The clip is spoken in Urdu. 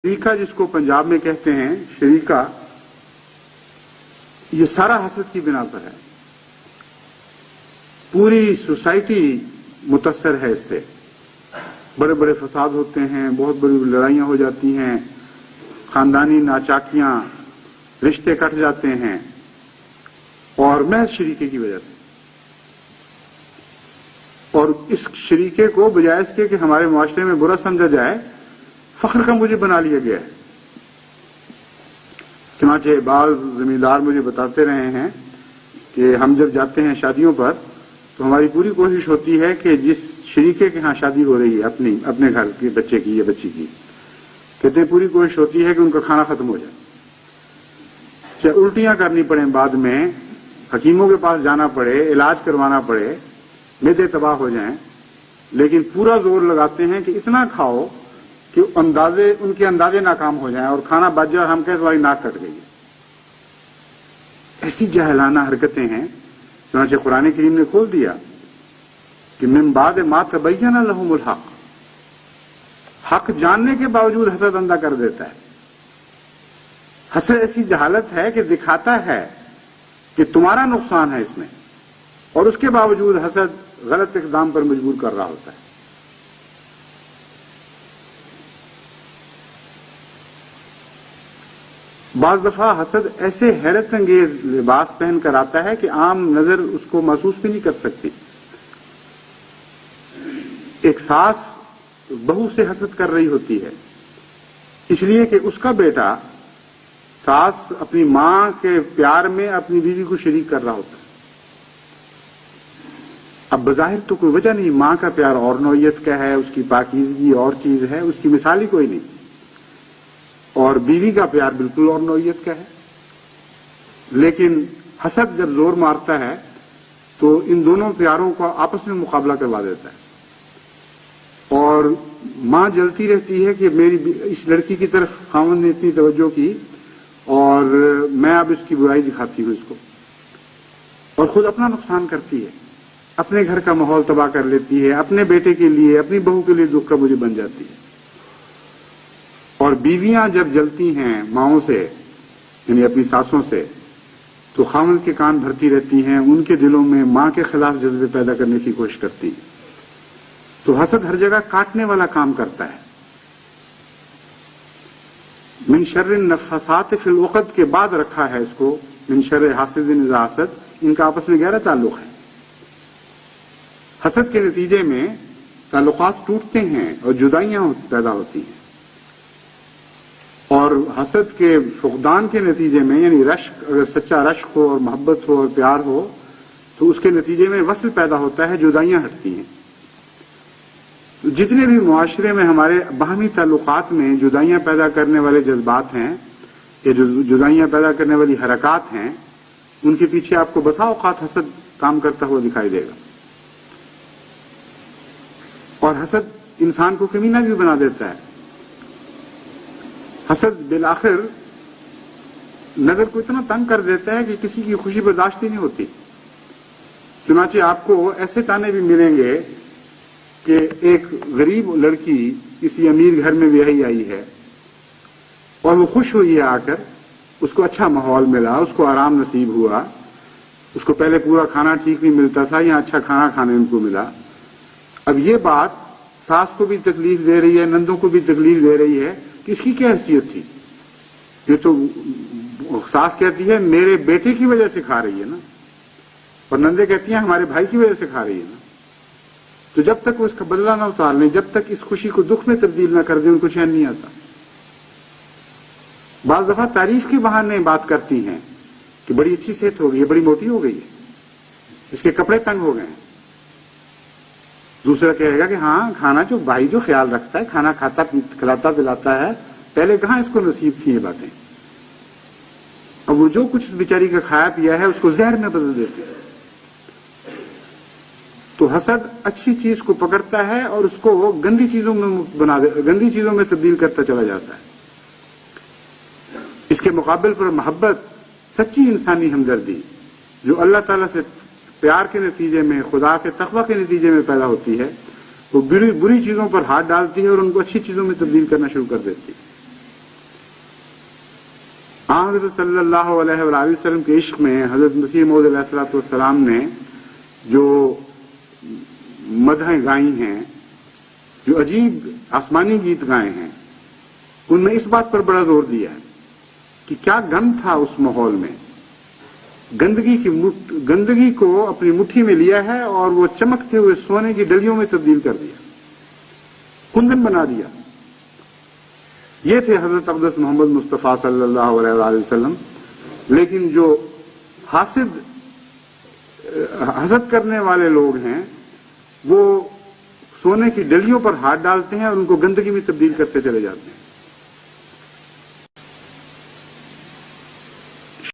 شریکہ جس کو پنجاب میں کہتے ہیں شریکہ، یہ سارا حسد کی بنا پر ہے. پوری سوسائٹی متاثر ہے اس سے. بڑے بڑے فساد ہوتے ہیں، بہت بڑی لڑائیاں ہو جاتی ہیں، خاندانی ناچاکیاں، رشتے کٹ جاتے ہیں، اور محض شریکے کی وجہ سے. اور اس شریکے کو بجائے اس کے کہ ہمارے معاشرے میں برا سمجھا جائے، فخر کا مجھے بنا لیا گیا ہے. چنانچہ بعض زمیندار مجھے بتاتے رہے ہیں کہ ہم جب جاتے ہیں شادیوں پر تو ہماری پوری کوشش ہوتی ہے کہ جس شریکے کے ہاں شادی ہو رہی ہے اپنے گھر کے بچے کی یا بچی کی، کہتے ہیں پوری کوشش ہوتی ہے کہ ان کا کھانا ختم ہو جائے، چاہے الٹیاں کرنی پڑیں، بعد میں حکیموں کے پاس جانا پڑے، علاج کروانا پڑے، معدے تباہ ہو جائیں، لیکن پورا زور لگاتے ہیں کہ اتنا کھاؤ کہ ان کے اندازے ناکام ہو جائیں اور کھانا بچ جائے اور ہم کہیں تمہاری ناک کٹ گئی ہے. ایسی جاہلانہ حرکتیں ہیں. چنانچہ قرآن کریم نے کھول دیا کہ من بعد ما تبین لہم الحق، حق جاننے کے باوجود حسد اندھا کر دیتا ہے. حسد ایسی جہالت ہے کہ دکھاتا ہے کہ تمہارا نقصان ہے اس میں، اور اس کے باوجود حسد غلط اقدام پر مجبور کر رہا ہوتا ہے. بعض دفعہ حسد ایسے حیرت انگیز لباس پہن کر آتا ہے کہ عام نظر اس کو محسوس بھی نہیں کر سکتی. ایک ساس بہو سے حسد کر رہی ہوتی ہے اس لیے کہ اس کا بیٹا ساس اپنی ماں کے پیار میں اپنی بیوی کو شریک کر رہا ہوتا ہے. اب بظاہر تو کوئی وجہ نہیں، ماں کا پیار اور نوعیت کا ہے، اس کی پاکیزگی اور چیز ہے، اس کی مثال ہی کوئی نہیں، اور بیوی کا پیار بالکل اور نوعیت کا ہے. لیکن حسد جب زور مارتا ہے تو ان دونوں پیاروں کو آپس میں مقابلہ کروا دیتا ہے، اور ماں جلتی رہتی ہے کہ میری اس لڑکی کی طرف خاوند نے اتنی توجہ کی اور میں اب اس کی برائی دکھاتی ہوں اس کو، اور خود اپنا نقصان کرتی ہے، اپنے گھر کا ماحول تباہ کر لیتی ہے، اپنے بیٹے کے لیے، اپنی بہو کے لیے دکھ کا مجھے بن جاتی ہے. اور بیویاں جب جلتی ہیں ماؤں سے، یعنی اپنی ساسوں سے، تو خاوند کے کان بھرتی رہتی ہیں، ان کے دلوں میں ماں کے خلاف جذبے پیدا کرنے کی کوشش کرتی ہیں. تو حسد ہر جگہ کاٹنے والا کام کرتا ہے. من شر النفاثات فی العقد کے بعد رکھا ہے اس کو من شر حاسد اذا حسد. ان کا آپس میں گہرا تعلق ہے. حسد کے نتیجے میں تعلقات ٹوٹتے ہیں اور جدائیاں پیدا ہوتی ہیں، اور حسد کے فقدان کے نتیجے میں، یعنی رشک، اگر سچا رشک ہو اور محبت ہو اور پیار ہو تو اس کے نتیجے میں وصل پیدا ہوتا ہے، جدائیاں ہٹتی ہیں. جتنے بھی معاشرے میں ہمارے باہمی تعلقات میں جدائیاں پیدا کرنے والے جذبات ہیں یا جو جدائیاں پیدا کرنے والی حرکات ہیں، ان کے پیچھے آپ کو بسا اوقات حسد کام کرتا ہوا دکھائی دے گا. اور حسد انسان کو کمینہ بھی بنا دیتا ہے. حسد بالآخر نظر کو اتنا تنگ کر دیتا ہے کہ کسی کی خوشی برداشت ہی نہیں ہوتی. چنانچہ آپ کو ایسے تانے بھی ملیں گے کہ ایک غریب لڑکی کسی امیر گھر میں بیاہی آئی ہے اور وہ خوش ہوئی ہے آ کر، اس کو اچھا ماحول ملا، اس کو آرام نصیب ہوا، اس کو پہلے پورا کھانا ٹھیک نہیں ملتا تھا، یہاں اچھا کھانا کھانے ان کو ملا. اب یہ بات ساس کو بھی تکلیف دے رہی ہے، نندوں کو بھی تکلیف دے رہی ہے کہ اس کی کیا حیثیت تھی. یہ تو ساس کہتی ہے میرے بیٹے کی وجہ سے کھا رہی ہے نا، اور نندے کہتی ہیں ہمارے بھائی کی وجہ سے کھا رہی ہے نا. تو جب تک وہ اس کا بدلہ نہ اتار لیں، جب تک اس خوشی کو دکھ میں تبدیل نہ کر دیں، ان کو چین نہیں آتا. بعض دفعہ تعریف کے بہانے بات کرتی ہیں کہ بڑی اچھی صحت ہو گئی ہے، بڑی موٹی ہو گئی ہے، اس کے کپڑے تنگ ہو گئے ہیں. دوسرا کہے گا کہ ہاں کھانا جو بھائی جو خیال رکھتا ہے، کھانا کھاتا کھلاتا پلاتا ہے، پہلے کہاں اس کو نصیب تھی یہ باتیں. اب وہ جو کچھ بیچاری کا کھایا پیا ہے اس کو زہر میں بدل دیتے ہیں. تو حسد اچھی چیز کو پکڑتا ہے اور اس کو گندی چیزوں میں تبدیل کرتا چلا جاتا ہے. اس کے مقابل پر محبت، سچی انسانی ہمدردی جو اللہ تعالیٰ سے پیار کے نتیجے میں، خدا کے تقوی کے نتیجے میں پیدا ہوتی ہے، وہ بری چیزوں پر ہاتھ ڈالتی ہے اور ان کو اچھی چیزوں میں تبدیل کرنا شروع کر دیتی ہے. حضرت صلی اللہ علیہ وآلہ وسلم کے عشق میں حضرت مسیح موعود علیہ الصلوۃ والسلام نے جو مدحیں گائی ہیں، جو عجیب آسمانی گیت گائے ہیں، ان میں اس بات پر بڑا زور دیا ہے کہ کیا گند تھا اس ماحول میں، گندگی کو اپنی مٹھی میں لیا ہے اور وہ چمکتے ہوئے سونے کی ڈلیوں میں تبدیل کر دیا، کندن بنا دیا۔ یہ تھے حضرت اقدس محمد مصطفیٰ صلی اللہ علیہ وآلہ وسلم۔ لیکن جو حسد کرنے والے لوگ ہیں وہ سونے کی ڈلیوں پر ہاتھ ڈالتے ہیں اور ان کو گندگی میں تبدیل کرتے چلے جاتے ہیں۔